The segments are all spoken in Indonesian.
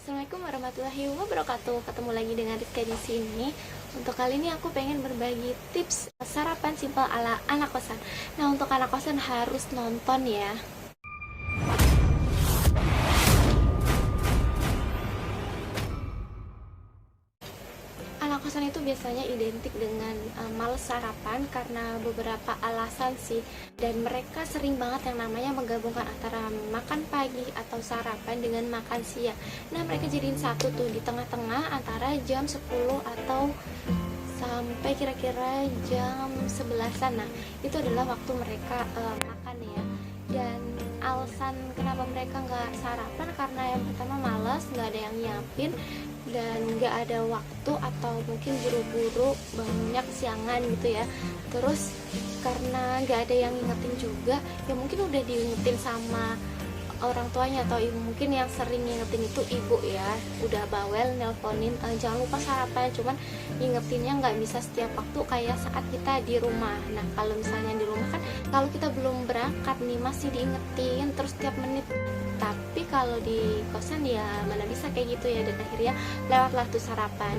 Assalamualaikum warahmatullahi wabarakatuh. Ketemu lagi dengan Rizka di sini. Untuk kali ini aku pengen berbagi tips sarapan simpel ala anak kosan. Nah, untuk anak kosan harus nonton ya. Anak kosan itu biasanya identik dengan males sarapan karena beberapa alasan sih. Dan mereka sering banget yang namanya menggabungkan antara makan pagi atau sarapan dengan makan siang. Nah, mereka jadiin satu tuh di tengah-tengah antara jam 10 atau sampai kira-kira jam 11-an. Nah, itu adalah waktu mereka makan ya. Dan alasan kenapa mereka nggak sarapan karena yang pertama malas, nggak ada yang nyiapin, dan nggak ada waktu atau mungkin buru-buru banyak siangan gitu ya. Terus karena nggak ada yang ngingetin juga, ya mungkin udah diingetin sama orang tuanya atau ibu, mungkin yang sering ngingetin itu ibu ya, udah bawel nelponin jangan lupa sarapan, cuman ngingetinnya nggak bisa setiap waktu kayak saat kita di rumah. Nah, kalau misalnya di rumah kan kalau kita belum berangkat nih masih diingetin terus setiap menit, tapi kalau di kosan ya mana bisa kayak gitu ya, dan akhirnya lewatlah tuh sarapan.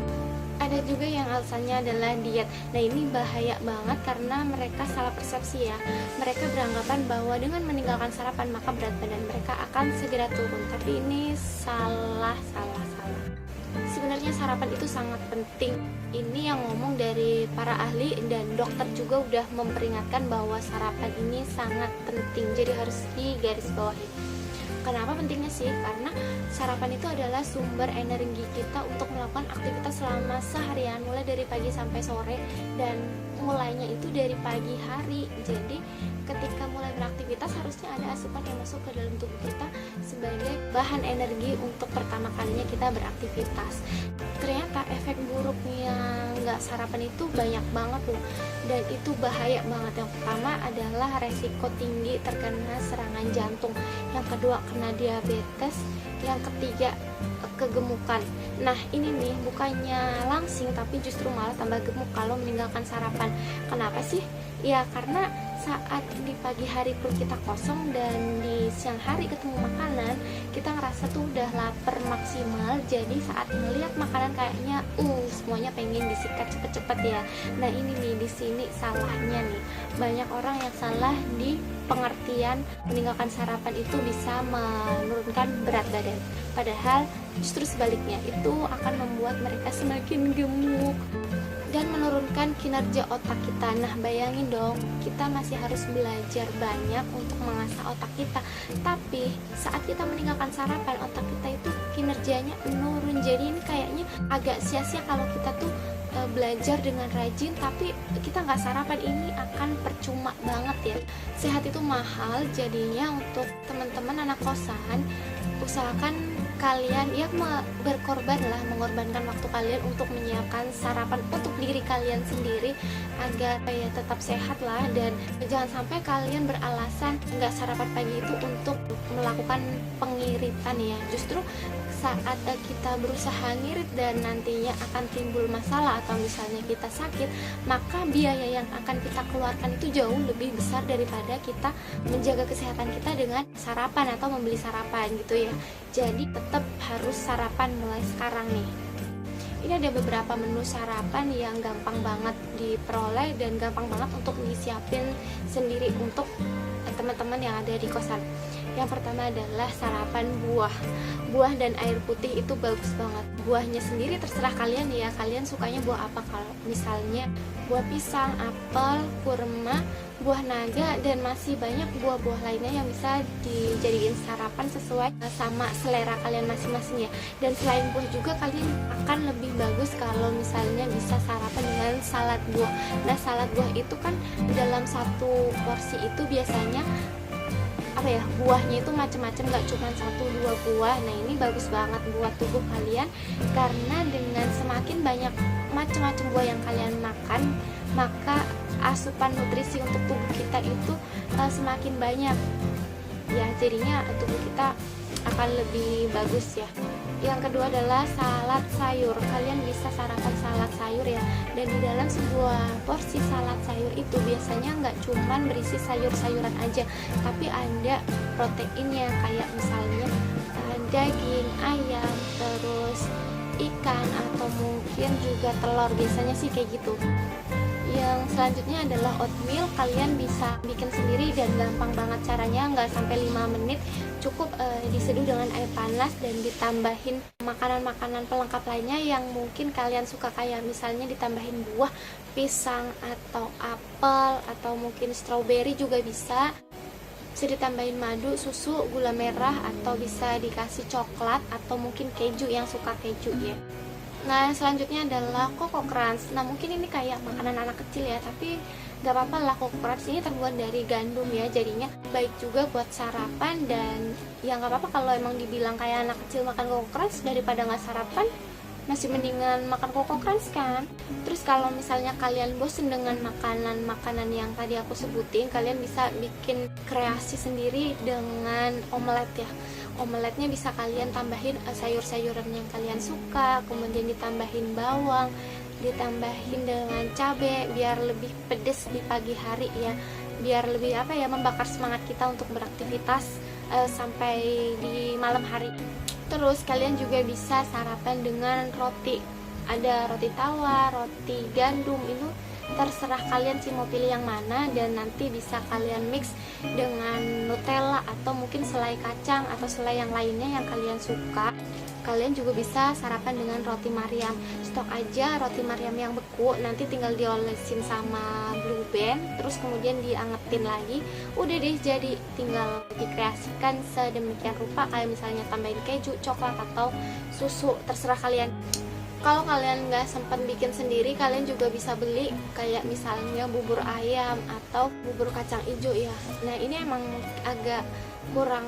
Ada juga yang alasannya adalah diet. Nah, ini bahaya banget karena mereka salah persepsi ya. Mereka beranggapan bahwa dengan meninggalkan sarapan maka berat badan mereka akan segera turun. Tapi ini salah. Sebenarnya sarapan itu sangat penting. Ini yang ngomong dari para ahli, dan dokter juga udah memperingatkan bahwa sarapan ini sangat penting. Jadi harus digarisbawahi. Kenapa pentingnya sih? Karena sarapan itu adalah sumber energi kita untuk melakukan aktivitas selama seharian, mulai dari pagi sampai sore, dan mulainya itu dari pagi hari. Jadi ketika mulai beraktivitas harusnya ada asupan yang masuk ke dalam tubuh kita sebagai bahan energi untuk pertama kalinya kita beraktivitas. Ternyata efek buruknya nggak sarapan itu banyak banget loh, dan itu bahaya banget. Yang pertama adalah resiko tinggi terkena serangan jantung, yang kedua kena diabetes, yang ketiga kegemukan. Nah, ini nih bukannya langsing tapi justru malah tambah gemuk kalau meninggalkan sarapan. Kenapa sih? Ya karena saat di pagi hari perut kita kosong dan di siang hari ketemu makanan, kita ngerasa tuh udah lapar maksimal. Jadi saat melihat makanan kayaknya semuanya pengen disikat cepet-cepet ya. Nah, ini nih di sini salahnya nih. Banyak orang yang salah di pengertian meninggalkan sarapan itu bisa menurunkan berat badan. Padahal justru sebaliknya, itu akan membuat mereka semakin gemuk dan menurunkan kinerja otak kita. Nah, bayangin dong, kita masih harus belajar banyak untuk mengasah otak kita, tapi saat kita meninggalkan sarapan, otak kita itu kinerjanya menurun. Jadi ini kayaknya agak sia-sia kalau kita tuh belajar dengan rajin tapi kita nggak sarapan. Ini akan percuma banget ya. Sehat itu mahal, jadinya untuk teman-teman anak kosan, usahakan kalian ya mengorbankan waktu kalian untuk menyiapkan sarapan untuk diri kalian sendiri agar ya tetap sehat lah. Dan jangan sampai kalian beralasan nggak sarapan pagi itu untuk melakukan pengiritan ya. Justru saat kita berusaha ngirit dan nantinya akan timbul masalah atau misalnya kita sakit, maka biaya yang akan kita keluarkan itu jauh lebih besar daripada kita menjaga kesehatan kita dengan sarapan atau membeli sarapan gitu ya. Jadi tetap harus sarapan mulai sekarang nih. Ini ada beberapa menu sarapan yang gampang banget diperoleh dan gampang banget untuk disiapin sendiri untuk teman-teman yang ada di kosan. Yang pertama adalah sarapan buah dan air putih. Itu bagus banget. Buahnya sendiri terserah kalian ya, kalian sukanya buah apa. Kalau misalnya buah pisang, apel, kurma, buah naga, dan masih banyak buah-buah lainnya yang bisa dijadiin sarapan sesuai sama selera kalian masing-masing ya. Dan selain buah juga kalian akan lebih bagus kalau misalnya bisa sarapan dengan salad buah. Nah, salad buah itu kan dalam satu porsi itu biasanya buahnya itu macam-macam, nggak cuma 1-2 buah. Nah, ini bagus banget buat tubuh kalian karena dengan semakin banyak macam-macam buah yang kalian makan, maka asupan nutrisi untuk tubuh kita itu semakin banyak ya, jadinya tubuh kita akan lebih bagus ya. Yang kedua adalah salad sayur. Kalian bisa sarapan salad sayur ya. Dan di dalam sebuah porsi salad sayur itu biasanya nggak cuman berisi sayur-sayuran aja, tapi ada proteinnya, kayak misalnya daging, ayam, terus ikan, atau mungkin juga telur, biasanya sih kayak gitu. Yang selanjutnya adalah oatmeal. Kalian bisa bikin sendiri dan gampang banget caranya, nggak sampai 5 menit. Cukup diseduh dengan air panas dan ditambahin makanan-makanan pelengkap lainnya yang mungkin kalian suka, kayak misalnya ditambahin buah, pisang, atau apel, atau mungkin strawberry juga bisa. Bisa ditambahin madu, susu, gula merah, atau bisa dikasih coklat atau mungkin keju yang suka keju ya. Nah, selanjutnya adalah Coco Crunch. Nah, mungkin ini kayak makanan anak kecil ya, tapi gak apa-apa lah. Coco Crunch ini terbuat dari gandum ya, jadinya baik juga buat sarapan. Dan ya gak apa-apa kalau emang dibilang kayak anak kecil makan Coco Crunch, daripada gak sarapan, masih mendingan makan Coco Crunch kan. Terus kalau misalnya kalian bosen dengan makanan-makanan yang tadi aku sebutin, kalian bisa bikin kreasi sendiri dengan omelet ya. Omeletnya bisa kalian tambahin sayur-sayuran yang kalian suka, kemudian ditambahin bawang, ditambahin dengan cabai biar lebih pedes di pagi hari ya, biar lebih membakar semangat kita untuk beraktivitas sampai di malam hari. Terus kalian juga bisa sarapan dengan roti, ada roti tawar, roti gandum, itu terserah kalian sih mau pilih yang mana. Dan nanti bisa kalian mix dengan Nutella atau mungkin selai kacang atau selai yang lainnya yang kalian suka. Kalian juga bisa sarapan dengan roti Mariam. Stok aja roti Mariam yang beku, nanti tinggal diolesin sama Blue Band, terus kemudian diangetin lagi. Udah deh, jadi tinggal dikreasikan sedemikian rupa, kayak misalnya tambahin keju, coklat, atau susu, terserah kalian. Kalau kalian nggak sempat bikin sendiri, kalian juga bisa beli kayak misalnya bubur ayam atau bubur kacang hijau ya. Nah, ini emang agak kurang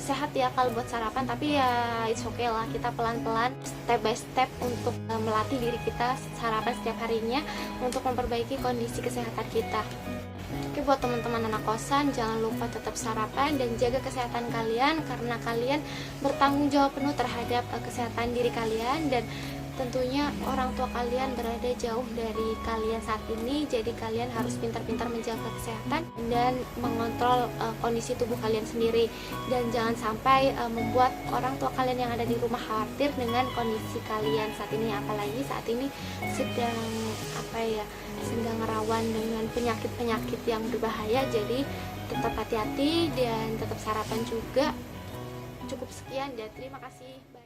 sehat ya kalau buat sarapan, tapi ya it's okay lah, kita pelan-pelan step by step untuk melatih diri kita sarapan setiap harinya untuk memperbaiki kondisi kesehatan kita. Oke, buat teman-teman anak kosan, jangan lupa tetap sarapan dan jaga kesehatan kalian, karena kalian bertanggung jawab penuh terhadap kesehatan diri kalian. Dan tentunya orang tua kalian berada jauh dari kalian saat ini, jadi kalian harus pintar-pintar menjaga kesehatan dan mengontrol kondisi tubuh kalian sendiri. Dan jangan sampai membuat orang tua kalian yang ada di rumah khawatir dengan kondisi kalian saat ini, apalagi saat ini sedang sedang rawan dengan penyakit-penyakit yang berbahaya. Jadi tetap hati-hati dan tetap sarapan juga. Cukup sekian dan terima kasih. Bye.